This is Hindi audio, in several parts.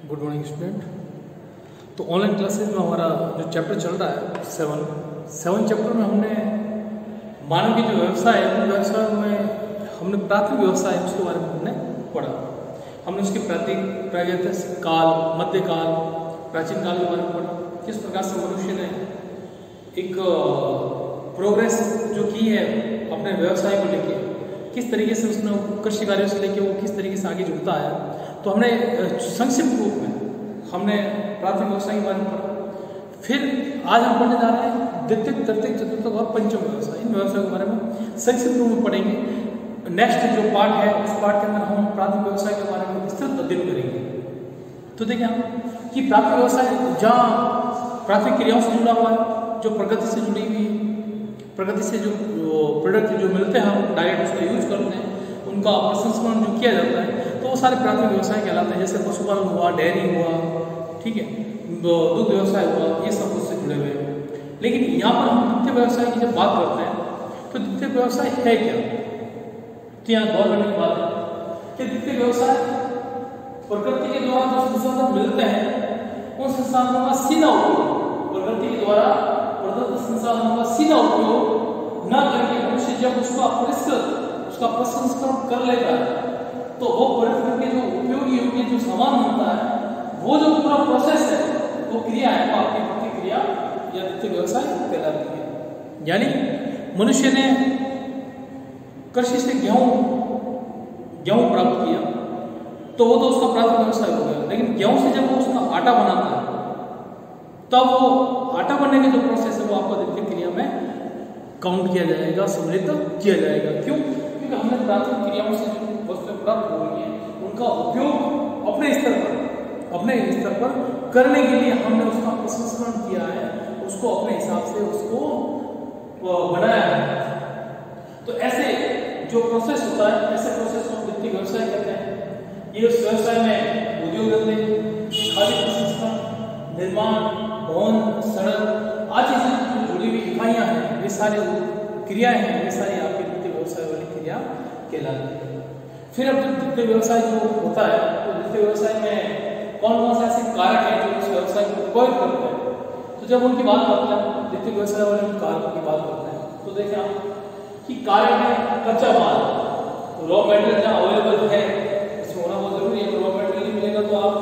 Good morning student. तो ऑनलाइन क्लासेज में हमारा जो चैप्टर चल रहा है सेवन चैप्टर में हमने मानव की जो व्यवसाय है उन व्यवसाय में हमने प्राथमिक व्यवसाय है उसके बारे में हमने पढ़ा। हमने उसके प्रागैतिहासिक काल, मध्यकाल, प्राचीन काल के बारे में पढ़ा। किस प्रकार से मनुष्य ने एक प्रोग्रेस जो की है अपने व्यवसाय को लेके, किस तरीके से उसने कृषि कार्यों से लेके वो किस तरीके से आगे जुड़ता है। तो हमने संक्षिप्त रूप में हमने प्राथमिक व्यवसाय के बारे में पढ़ा। फिर आज हम पढ़ने जा रहे हैं द्वितीय, तृतीय, चतुर्थ और पंचम व्यवसाय। इन व्यवसायों के बारे में संक्षिप्त रूप में पढ़ेंगे। नेक्स्ट जो पार्ट है उस पार्ट के अंदर हम प्राथमिक व्यवसाय के बारे में विस्तृत अध्ययन करेंगे। तो देखिए हम कि प्राथमिक व्यवसाय जहाँ प्राथमिक क्रियाओं से जुड़ा हुआ है, जो प्रगति से जुड़ी हुई है, प्रगति से जो प्रोडक्ट जो मिलते हैं हम डायरेक्ट उसका यूज करते हैं, उनका प्रसंस्करण जो किया जाता है, तो वो सारे प्राथमिक व्यवसाय कहलाते हैं। जैसे पशुपालन हुआ, डेयरी हुआ, ठीक है, दुग्ध व्यवसाय हुआ, ये सब उससे जुड़े हुए हैं। लेकिन यहाँ पर हम द्वितीय व्यवसाय की जब बात करते हैं तो द्वितीय व्यवसाय है क्या, तो यहाँ गौर करने की बात है कि द्वितीय व्यवसाय प्रकृति के द्वारा जो संसाधन मिलते हैं उन संसाधनों का सीधा उपयोग, प्रकृति के द्वारा प्रदत्त संसाधनों का सीधा उपयोग न करके मनुष्य जब उसका परिष्कृत, उसका प्रसंस्करण कर लेता है तो वो परिस्थिति के जो उपयोगी योग्य जो सामान होता है, वो जो पूरा प्रोसेस है, वो क्रिया है, वो आपकी प्रतिक्रिया या द्वितीय व्यवसाय कहलाती है। यानी मनुष्य ने कृषि से गेहूं प्राप्त किया तो वो तो उसका प्राथमिक व्यवसाय हो गया। लेकिन गेहूं से जब वो उसका आटा बनाता है तब वो आटा बनने के जो प्रोसेस है वो आपका द्वितीय क्रिया में काउंट किया जाएगा, सम्मिलित किया जाएगा। क्यों? क्योंकि हमने प्राथमिक क्रियाओं से जो वस्तुएं प्राप्त हो रही है उनका उपयोग अपने स्तर पर करने के लिए हमने उसका प्रसंस्करण किया है, उसको अपने हिसाब से उसको बनाया है। तो ऐसे जो प्रोसेस होता है, ऐसे प्रोसेस को द्वितीय व्यवसाय कहते हैं। ये उस व्यवसाय में उद्योग धंधे, खाद्य प्रसंस्करण, निर्माण, भवन, सड़क आदि से जुड़ी हुई इकाइयां हैं, ये सारे क्रियाएं हैं, ये सारी आपके द्वितीय व्यवसाय वाली क्रिया कहलाती है। फिर अब जब द्वितीय व्यवसाय जो होता है तो द्वितीय व्यवसाय में कौन कौन से ऐसे कारक हैं जो उस व्यवसाय को प्रभावित करते हैं। तो जब उनकी बात करते हैं, द्वितीय व्यवसाय वाले कारकों की बात करते हैं, तो देखें आप कि कारक है कच्चा माल, रॉ मटेरियल जहाँ अवेलेबल है उसमें होना बहुत जरूरी है। रॉ मटेरियल नहीं मिलेगा तो आप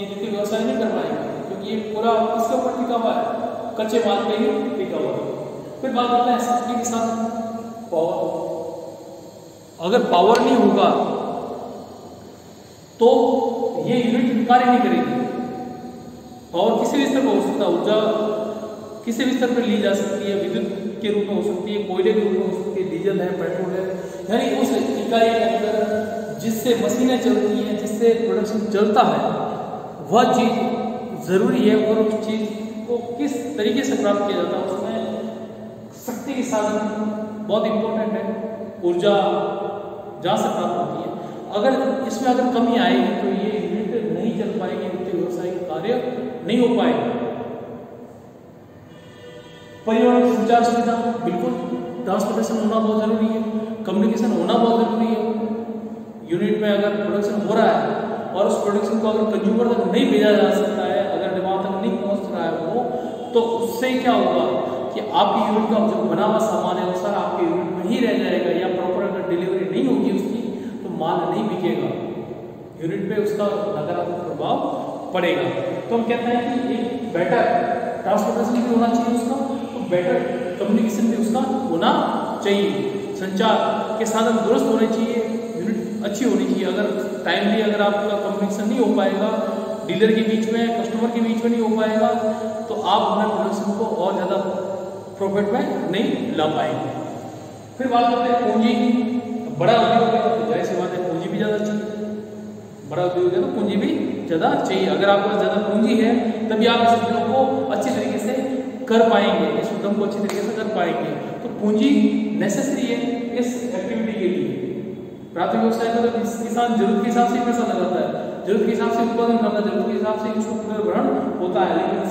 ये द्वितीय व्यवसाय नहीं कर पाएंगे, क्योंकि ये पूरा किसके ऊपर टिका हुआ है, कच्चे माल पे ही टिका हुआ है। फिर बात करते हैं शक्ति के साथ पावर। अगर पावर नहीं होगा तो ये यूनिट कार्य नहीं करेगी। पावर किसी भी स्तर पर हो सकता है, ऊर्जा किसी भी स्तर पर ली जा सकती है, विद्युत के रूप में हो सकती है, कोयले के रूप में हो सकती है, डीजल है, पेट्रोल है, यानी उस इकाई के अंदर जिससे मशीनें चलती हैं, जिससे प्रोडक्शन चलता है, वह चीज जरूरी है। और उस चीज को किस तरीके से प्राप्त किया जाता है, उसमें शक्ति के साधन बहुत इंपॉर्टेंट है। ऊर्जा जहाँ से प्राप्त होती है, अगर इसमें अगर कमी आएगी तो ये यूनिट नहीं चल पाएगी, द्वितीय व्यवसाय का कार्य नहीं हो पाएगा। परिवहन संचार सुविधा, बिल्कुल ट्रांसपोर्टेशन होना बहुत जरूरी है, कम्युनिकेशन होना बहुत जरूरी है। यूनिट में अगर प्रोडक्शन हो रहा है और उस प्रोडक्शन को अगर कंज्यूमर तक नहीं भेजा जा सकता है, अगर डिमांड तक नहीं पहुंच रहा है वो, तो उससे क्या होगा कि आपकी यूनिट का जो बना हुआ सामान है वो सारा आपके यूनिट में ही रह जाएगा, या प्रॉपर अगर डिलीवरी नहीं होगी उसकी तो माल नहीं बिकेगा, यूनिट पे उसका नकारात्मक प्रभाव पड़ेगा। तो हम कहते हैं कि एक बेटर ट्रांसपोर्टेशन भी होना चाहिए उसका, तो बेटर कम्युनिकेशन भी उसका होना चाहिए, संचार के साधन दुरुस्त होने चाहिए, यूनिट अच्छी होनी चाहिए। अगर टाइमली अगर आपका कम्युनिकेशन नहीं हो पाएगा, डीलर के बीच में, कस्टमर के बीच में नहीं हो पाएगा, तो आप अपने प्रोडक्शन को और ज़्यादा प्रॉफिट में नहीं ला पाएंगे। फिर बात करते हैं पूंजी की। बड़ा उद्योग है तो जाहिर सी बात है पूंजी भी ज़्यादा चाहिए, बड़ा उद्योग है तो पूंजी भी ज़्यादा चाहिए। अगर आपके पास ज़्यादा पूंजी है तभी आप इस उद्योग को अच्छी तरीके से कर पाएंगे, इस उद्योग को अच्छी तरीके से कर पाएंगे। तो पूंजी नेसेसरी है इस एक्टिविटी के लिए। प्राथमिक व्यवसाय में तो किसान जरूरत के हिसाब से पैसा लगाता है, जरूरत के हिसाब से उत्पादन करता है, जरूरत के हिसाब से इसको पुनर्भरण होता है। लेकिन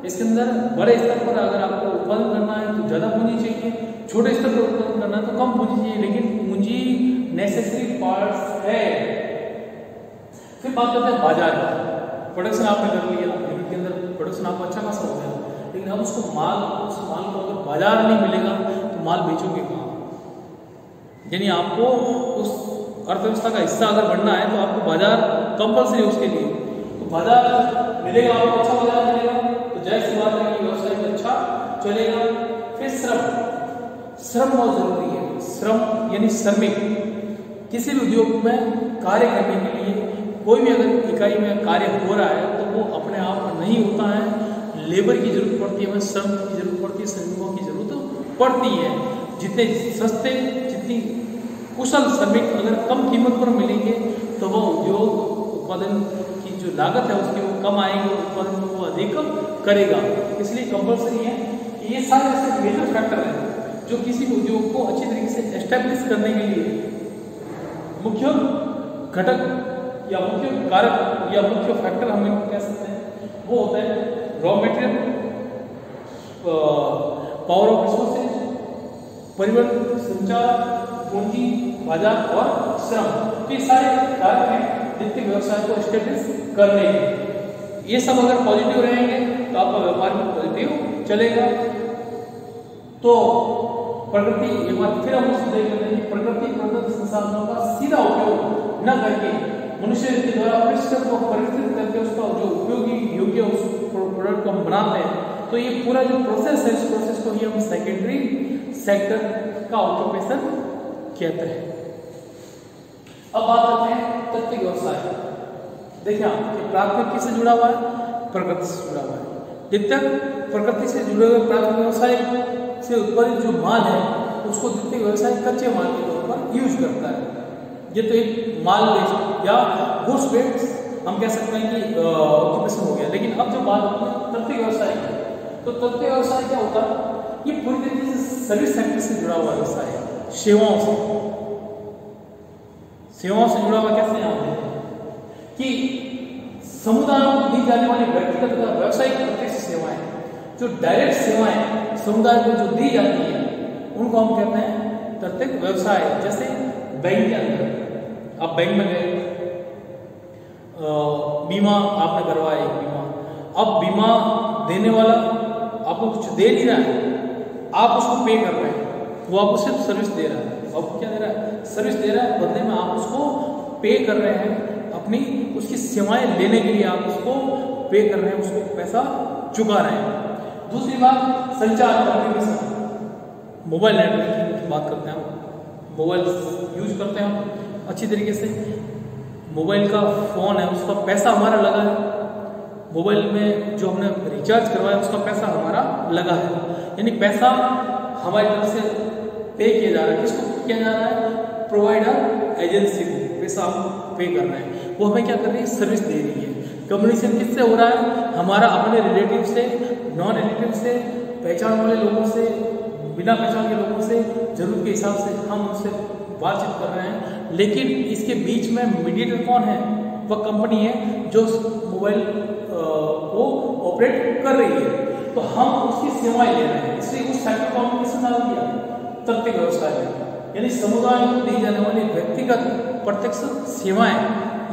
इसके अंदर बड़े स्तर पर अगर आपको उत्पादन करना है तो ज़्यादा पूंजी चाहिए, छोटे स्तर पर उत्पादन करना है तो कम पूंजी चाहिए, लेकिन पूंजी नेसेसरी पार्ट्स है। फिर बात करते हैं बाजार की। प्रोडक्शन आपने कर लिया, यूनिट के अंदर प्रोडक्शन आपको अच्छा खासा हो गया, लेकिन अब उस माल को अगर बाजार नहीं मिलेगा तो माल बेचोगे कहाँ? यानी आपको उस अर्थव्यवस्था का हिस्सा अगर बनना है तो आपको बाजार कंपल्सरी है उसके लिए, तो बाजार मिलेगा आपको, अच्छा बाजार मिलेगा तो जाहिर सी बात है कि व्यवसाय में अच्छा चलेगा। फिर श्रम बहुत जरूरी है। श्रम यानी श्रमिक, किसी भी उद्योग में कार्य करने के लिए कोई भी अगर इकाई में कार्य हो रहा है तो वो अपने आप नहीं होता है, लेबर की जरूरत पड़ती है, हमें श्रम की जरूरत पड़ती है, श्रमिकों की जरूरत पड़ती है। जितने सस्ते, जितनी कुशल श्रमिक अगर कम कीमत पर मिलेंगे तो वो उद्योग उत्पादन की जो लागत है उसकी वो कम आएगी, उत्पादन को वो अधिक करेगा। इसलिए कंपल्सरी है कि ये सारे ऐसे मेजर फैक्टर हैं जो किसी भी उद्योग को अच्छी तरीके से एस्टेब्लिश करने के लिए मुख्य घटक या मुख्य कारक या मुख्य फैक्टर हम इनको कह सकते हैं। वो होता है raw material, power of resources, परिवहन, संचार, पूंजी, बाजार और श्रम, तो ये सारे कारक हैं जितने व्यवसाय को एस्टेब्लिश करने के। ये सब अगर पॉजिटिव रहेंगे तो आपका व्यापार भी पॉजिटिव चलेगा। तो प्रकृति, एक बार फिर हम उसको देख लेते हैं, प्रकृति प्रदत्त संसाधनों का सीधा उपयोग न करके मनुष्य के द्वारा परिश्रम को परिवर्तित करके उसका जो उपयोगी योग्य उस प्रोडक्ट को हम बनाते हैं, तो ये पूरा जो प्रोसेस है इस प्रोसेस को ही हम सेकेंडरी सेक्टर का ऑक्यूपेशन कहते हैं। अब बात करते हैं तत्व व्यवसाय। देखिए आप, प्राथमिक किससे जुड़ा हुआ है? प्रकृति से जुड़ा हुआ है। द्वितीयक प्रकृति से जुड़े हुए प्राथमिक व्यवसाय से उत्पादित जो माल है उसको द्वितीयक व्यवसाय कच्चे माल के तौर पर यूज करता है। ये तो एक माल बेस्ड या गुड्स बेस्ड हम कह सकते हैं कि ऑक्यूपेशन हो गया। लेकिन अब जो बात होती है तत्व व्यवसाय की, तो तत्व व्यवसाय क्या होता है? ये पूरी तरीके से सर्विस सेक्टर से जुड़ा हुआ व्यवसाय है, सेवाओं से जुड़ा हुआ। कैसे यहाँ देखें कि समुदायों को दी जाने वाली व्यक्तिगत तथा व्यावसायिक प्रत्यक्ष सेवाएं, जो डायरेक्ट सेवाएं समुदाय को जो दी जाती है उनको हम कहते हैं प्रत्यक्ष व्यवसाय। जैसे बैंक के अंदर आप बैंक में गए, बीमा आपने करवाया, बीमा, अब बीमा देने वाला आपको कुछ दे नहीं रहा है, आप उसको पे कर रहे हैं, वो आपको सिर्फ सर्विस दे रहा है। आपको क्या दे रहा है? सर्विस दे रहा है, बदले में आप उसको पे कर रहे हैं, अपनी उसकी सेवाएं लेने के लिए आप उसको पे कर रहे हैं, उसको पैसा चुका रहे हैं। दूसरी बात, संचार, कम्युनिकेशन, मोबाइल नेटवर्किंग की बात करते हैं हम, मोबाइल यूज करते हैं हम अच्छी तरीके से, मोबाइल का फ़ोन है उसका पैसा हमारा लगा है, मोबाइल में जो हमने रिचार्ज करवाया उसका पैसा हमारा लगा है, यानी पैसा हमारी तरफ से पे किया जा रहा है। किसको किया जा रहा है? प्रोवाइडर एजेंसी को पैसा हम पे कर रहे हैं, वो हमें क्या कर रही है? सर्विस दे रही है। कम्युनिकेशन किससे हो रहा है? हमारा अपने रिलेटिव से, नॉन रिलेटिव से, पहचान वाले लोगों से, बिना पहचान के लोगों से, जरूरत के हिसाब से हम उनसे बातचीत कर रहे हैं। लेकिन इसके बीच में मीडिएटर कौन है? वह कंपनी है जो मोबाइल को ऑपरेट कर रही है, तो हम उसकी सेवाएं ले रहे हैं। इसलिए उस सेक्टर को हमने किसमें डाल दिया? तत्व व्यवसाय में, यानी समुदाय को दी जाने वाली व्यक्तिगत प्रत्यक्ष सेवाएं,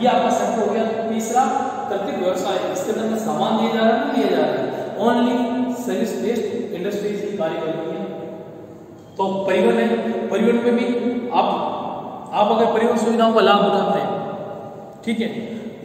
ये आपका सेक्टर हो गया। तीसरा, तत्व व्यवसाय, इसके अंदर सामान दिया जा रहा है, नहीं दिया जा रहा है, ओनली सर्विस बेस्ड इंडस्ट्रीज की कार्य कर रही है। तो परिवहन है, परिवहन में भी आप अगर परिवहन सुविधाओं का लाभ उठाते हैं, ठीक है,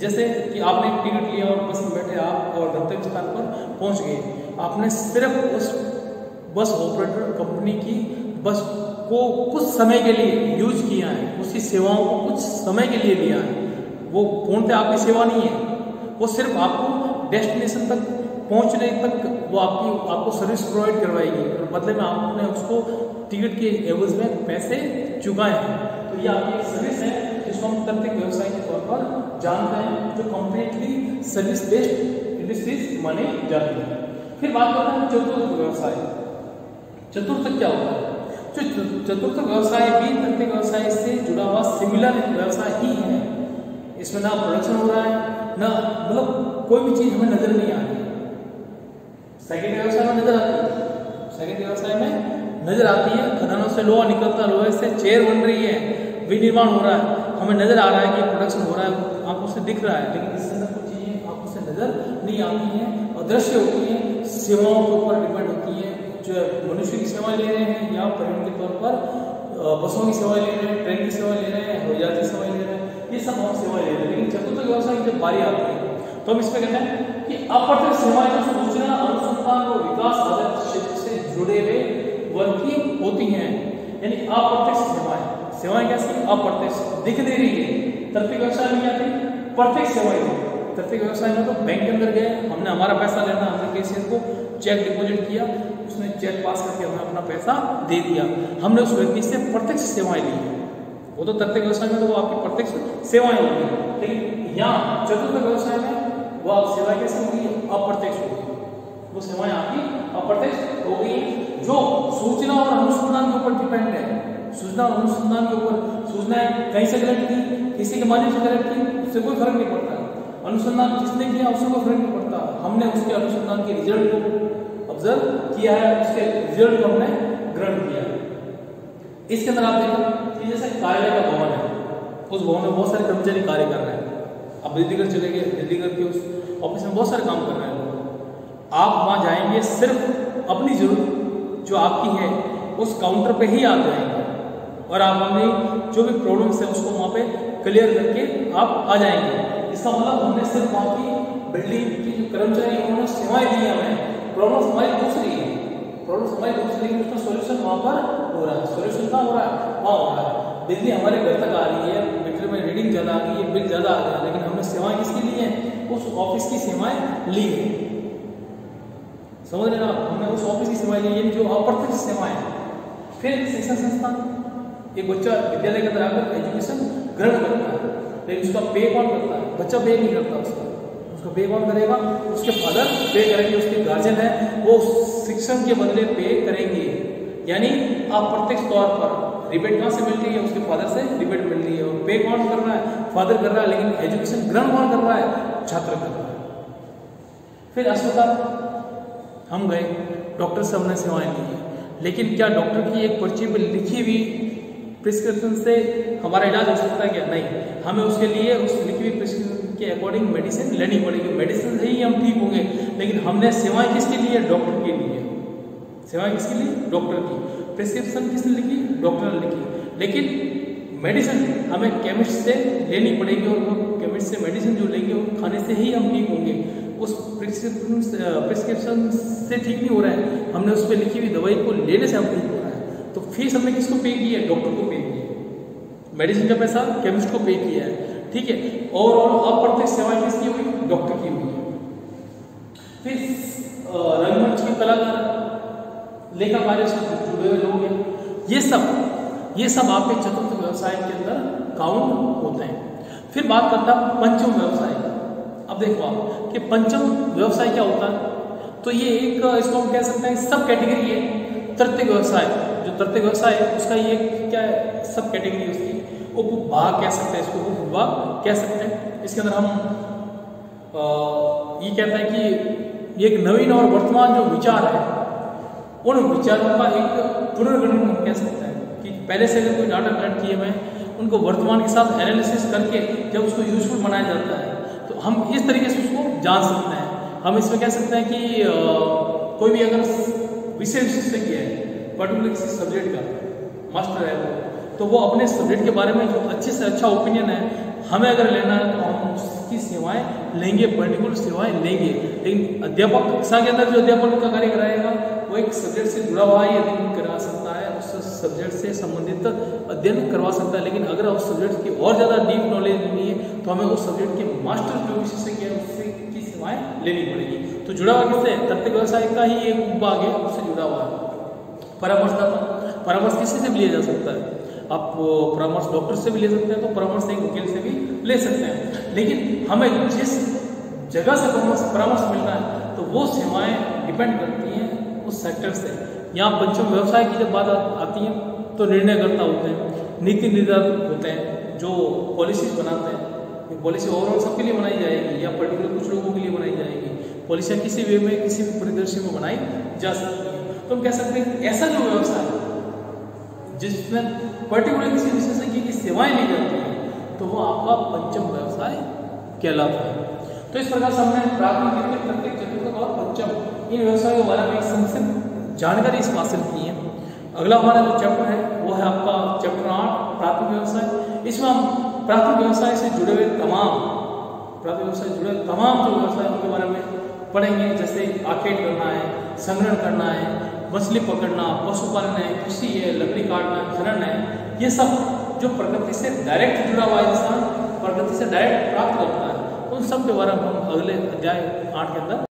जैसे कि आपने एक टिकट लिया और बस में बैठे आप और गंतव्य स्थान पर पहुंच गए, आपने सिर्फ उस बस ऑपरेटर कंपनी की बस को कुछ समय के लिए यूज किया है, उसकी सेवाओं को कुछ समय के लिए लिया है, वो पूर्णतः आपकी सेवा नहीं है, वो सिर्फ आपको डेस्टिनेशन तक पहुंचने तक वो आपको सर्विस प्रोवाइड करवाएगी और बदले में आपने उसको टिकट के एवज में पैसे चुकाए हैं। तो ये आपकी एक सर्विस है जिसको हम तत्व व्यवसाय के तौर पर जानते हैं, जो कंप्लीटली सर्विस बेस्ड इंडस्ट्रीज माने जाती है। फिर बात करते हैं चतुर्थ व्यवसाय। चतुर्थ क्या होता है? जो चतुर्थ व्यवसाय भी तत्व व्यवसाय से जुड़ा हुआ सिमिलर व्यवसाय ही है। इसमें ना प्रोडक्शन हो रहा है, ना मतलब कोई भी चीज हमें नजर नहीं आ रही। सेकेंड व्यवसाय में नजर आती है, सेकेंड व्यवसाय में नजर आती है, खदानों से लोहा निकलता, लोहे से चेयर बन रही है, विनिर्माण हो रहा है, हमें नजर आ रहा है कि प्रोडक्शन हो रहा है, आंखों से दिख रहा है, लेकिन इसके अंदर कुछ चीजें आंखों से नजर नहीं आती हैं, अदृश्य होती हैं, सेवाओं के ऊपर डिपेंड होती है। जो मनुष्य की सेवाएं ले रहे हैं या परिवहन के तौर पर बसों की सेवाएं ले रहे हैं, ट्रेन की सेवाएं ले रहे हैं, हवाई जहाज की सेवाएं ले रहे हैं, ये सब हम सेवाएं ले रहे हैं। लेकिन चतुर्थ व्यवसाय की जब बारी आती है तो हम इसमें कहते हैं कि अप्रत्यक्ष सेवाएं जो सूचना अनुसंधान और विकास आधारित क्षेत्र से जुड़े हुए वर्किंग होती हैं, यानी अप्रत्यक्ष सेवाएं कैसी? अप्रत्यक्ष दिख दे रही है। तार्किक व्यवसाय में क्या थी? प्रत्यक्ष सेवाएं थी। तार्किक व्यवसाय में तो बैंक के अंदर गए, हमने हमारा पैसा लेना, हमने कैशियर को चेक डिपॉजिट किया, उसने चेक पास करके हमें अपना पैसा दे दिया, हमने उस व्यक्ति से प्रत्यक्ष सेवाएं ली। वो तो तार्किक व्यवसाय में तो वो आपकी प्रत्यक्ष सेवाएं होगी। लेकिन यहाँ चतुर्थ व्यवसाय में वो आप सेवा कैसे होगी? अप्रत्यक्ष होगी। वो सेवाएं आपकी अप्रत्यक्ष हो गई जो सूचना और अनुसंधान के ऊपर डिपेंड है। सूचना और अनुसंधान के ऊपर, सूचनाएं कहीं से कलेक्ट की, किसी के माध्यम से कलेक्ट की, उससे कोई फर्क नहीं पड़ता। अनुसंधान जिसने किया उससे कोई फर्क नहीं पड़ता। हमने उसके अनुसंधान के रिजल्ट को ऑब्जर्व किया है, उसके रिजल्ट को हमने ग्रहण किया है। इसके अंदर आप देखो कि जैसे कार्यालय का भवन है, उस भवन में बहुत सारे कर्मचारी कार्य कर रहे हैं। अब दिल्लीगढ़ चले गए, दिल्लीगढ़ के उस ऑफिस में बहुत सारे काम कर रहे हैं लोग। आप वहां जाएंगे सिर्फ अपनी जरूरत जो आपकी है उस काउंटर पे ही आप जाएंगे और आप अपनी जो भी प्रॉब्लम्स है उसको वहां पे क्लियर करके आप आ जाएंगे। इसका मतलब हमने सिर्फ वहां की बिल्डिंग की जो कर्मचारी उन्होंने सेवाएं दी हमें, प्रॉब्लम्स हमारी दूसरी है, प्रॉब्लम्स हमारी दूसरी, लेकिन उसका सोल्यूशन वहां पर हो रहा है। सोल्यूशन कहाँ हो रहा है? वहां हो रहा है। बिजली हमारे घर तक आ रही है, मीटर में रीडिंग ज्यादा आ गई है, बिल ज्यादा आ गया, लेकिन हमने सेवाएं किसकी ली है? उस ऑफिस की सेवाएं ली है। समझ रहे ना? हमने उस ऑफिस की सेवाएं ली है जो अप्रत्यक्ष सेवाएं। फिर शिक्षण संस्थान, एक बच्चा विद्यालय के अंदर आकर एजुकेशन ग्रहण करता है, लेकिन उसका पे कौन करता है? बच्चा पे नहीं करता, उसका पे कौन करेगा? उसके फादर पे करेंगे, उसके गार्जियन है वो शिक्षण के बदले पे करेंगे। यानी अप्रत्यक्ष तौर पर रिबेट कहाँ से मिल रही है? उसके फादर से रिबेट मिल रही है। और पे कौन कर रहा है? फादर कर रहा है, लेकिन एजुकेशन ग्रहण कौन कर रहा है? छात्र कर रहा है। फिर अस्पताल हम गए, डॉक्टर से हमने सेवाएं ली है, लेकिन क्या डॉक्टर की एक पर्ची पर लिखी हुई प्रिस्क्रिप्शन से हमारा इलाज हो सकता है क्या? नहीं, हमें उसके लिए उस लिखी हुई प्रिस्क्रिप्शन के अकॉर्डिंग मेडिसिन लेनी पड़ेगी। मेडिसिन से ही हम ठीक होंगे, लेकिन हमने सेवाएं किसके लिए? डॉक्टर के लिए। सेवाएं किसके लिए? डॉक्टर की। प्रिस्क्रिप्शन किसने लिखी? डॉक्टर ने लिखी। लेकिन मेडिसिन हमें केमिस्ट से लेनी पड़ेगी और वो केमिस्ट से मेडिसिन जो लेंगे वो खाने से ही हम ठीक होंगे। उस प्रिस्क्रिप्शन से ठीक नहीं हो रहा है, हमने उस पर लिखी हुई दवाई को लेने से हम ठीक हो रहा है। तो फीस हमने किसको पे की है? डॉक्टर को पे की है। मेडिसिन का पैसा केमिस्ट को पे किया है, ठीक है। और अप्रत्यक्ष सेवाएं किसकी हुई? डॉक्टर की हुई है। फिर रंगमंच के कलाकार, लेखा कार्य से जुड़े हुए लोग हैं, ये सब आपके चतुर्थ व्यवसाय के अंदर काउंट होते हैं। फिर बात करता पंचम व्यवसाय। अब देखो आप कि पंचम व्यवसाय क्या होता है, तो ये एक इसको हम कह सकते हैं सब कैटेगरी है। तृतीय व्यवसाय, जो तृतीय व्यवसाय है उसका ये क्या है? सब कैटेगरी उसकी उपभाग कह सकते हैं, इसको उपभाग कह सकते हैं। इसके अंदर हम ये कहते हैं कि ये एक नवीन और वर्तमान जो विचार है उन विचारों का एक पुनर्गणन कह सकते हैं कि पहले से अगर कोई डाटा कलेक्ट किए हुए उनको वर्तमान के साथ एनालिसिस करके जब उसको यूजफुल बनाया जाता है तो हम इस तरीके से उसको जान सकते हैं। हम इसमें कह सकते हैं कि कोई भी अगर विषय विशेषज्ञ है, पर्टिकुलर किसी सब्जेक्ट का मास्टर है तो वो अपने सब्जेक्ट के बारे में जो अच्छे से अच्छा ओपिनियन है हमें अगर लेना है तो हम उसकी सेवाएं लेंगे, पर्टिकुलर सेवाएं लेंगे। लेकिन अध्यापक कक्षा के अंदर जो अध्यापन का कार्य कराएगा वो एक सब्जेक्ट से जुड़ा हुआ ही अध्ययन करा सकता है, उस सब्जेक्ट से संबंधित अध्ययन करवा सकता है। लेकिन अगर उस सब्जेक्ट की और ज़्यादा डीप नॉलेज लेनी है तो हमें उस सब्जेक्ट के मास्टर जो विशेषज्ञ है उससे की सेवाएं लेनी पड़ेगी। तो जुड़ा हुआ किससे? तृतीय व्यवसाय का ही एक उपभाग है, उससे जुड़ा हुआ है। परामर्शदाता, परामर्श किसी से भी लिया जा सकता है। आप परामर्श डॉक्टर से भी ले सकते हैं, तो परामर्श एक वकील से भी ले सकते हैं। लेकिन हमें जिस जगह से परामर्श मिलना है तो वो सेवाएं डिपेंड करती हैं उस सेक्टर से। यहाँ पंचम व्यवसाय की जब बात आती है तो निर्णयकर्ता होते हैं, नीति निर्धारक होते हैं जो पॉलिसीज बनाते हैं। ये पॉलिसी ओवरऑल सबके लिए बनाई जाएगी या पर्टिकुलर कुछ लोगों के लिए बनाई जाएगी। पॉलिसियाँ किसी वे में, किसी भी परिदृश्य में बनाई जा सकती है। तो हम कह सकते हैं ऐसा जो व्यवसाय जिसमें पर्टिकुलर किसी विशेषज्ञ की सेवाएं ली जाती हैं तो वो आपका पंचम व्यवसाय कहलाता है। तो इस प्रकार से हमने प्राथमिक, द्वितीय, तृतीय, चतुर्थ और पंचम इन व्यवसायों के बारे में एक संक्षिप्त जानकारी इस हासिल की है। अगला हमारा जो चैप्टर है वो है आपका चैप्टर 8 प्राथमिक व्यवसाय। इसमें हम प्राथमिक व्यवसाय से जुड़े हुए तमाम जो व्यवसाय उनके बारे में पढ़ेंगे, जैसे आखेट करना है, संग्रहण करना है, मछली पकड़ना, पशुपालन है, कृषि है, लकड़ी काटना, खनन है। ये सब जो प्रकृति से डायरेक्ट जुड़ा हुआ इंसान प्रकृति से डायरेक्ट प्राप्त करता है, उन सब के बारे में हम अगले अध्याय 8 के अंदर